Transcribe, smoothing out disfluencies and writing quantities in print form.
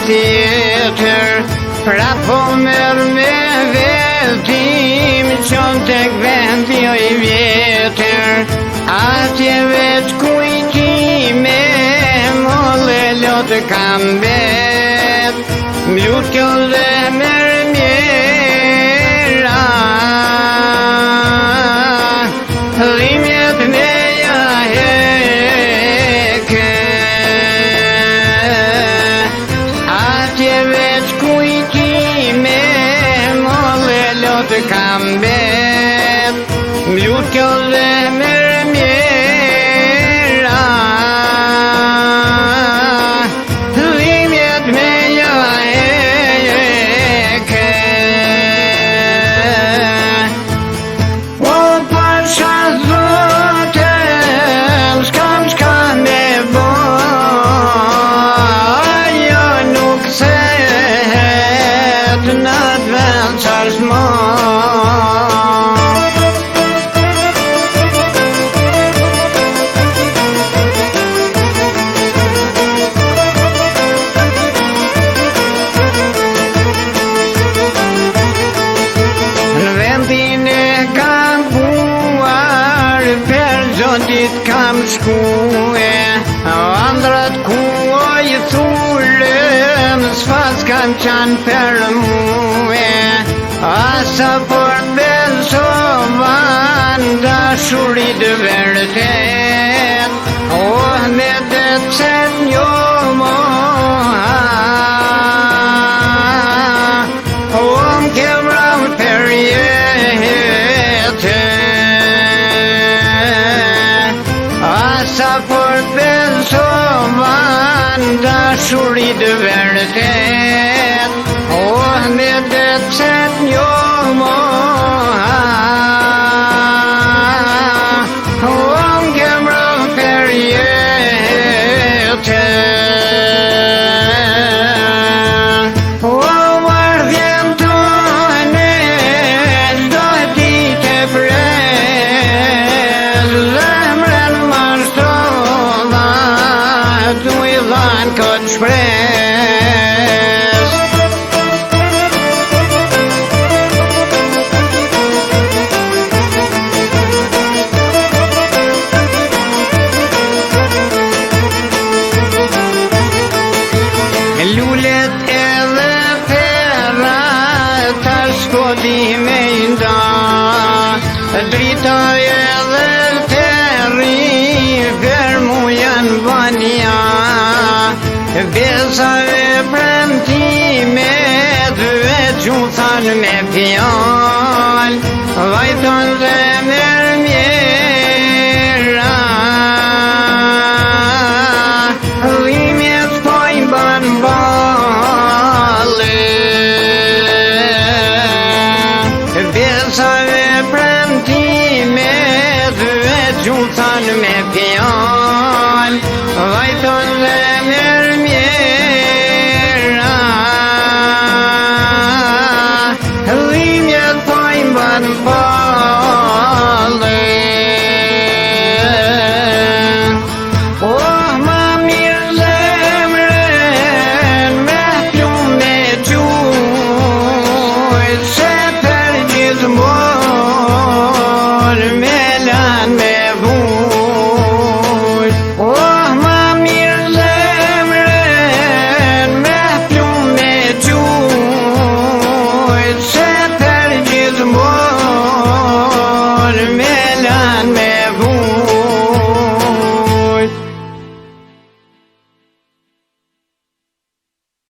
tjetër, pra po merr me vetim qon tek vendi o I vjetër, atje veç kujtime molle lotë kam bet, mlut kjo dhe merr mjera, dhimjet me ja heke, atje veç kujtime molle lotë kam bet, mlut kjo dhe merr mjera, dhimjet me ja heke. O pasha zotel, s'kam çka me bo, ajo nuk sehet në të vend çarshmo. Në vendin e kam puar, per zotit kam shkue, andrat ku oj thullem, s'fas kam qan per mue, asa por besovan dashurit vërtet, oh me decet njo moha, oh m'ke vrau per jetë, asa por besovan dashurit vërtet, oh me decet njo moha, oh m'ke vrau per jetë. Oh, vardhjen tone, çdo ditë e pres, zemrën mashtova, tu I dhan këtë shpres. Lullet edhe pera, tash ko di me nda, drita edhe terri, per mu janë banja, besave premtime, veç u than me fjall, vajton dhe merr mjera, dhimjet po I ban balle, besave premtime, veç u than me fjall, vajton dhe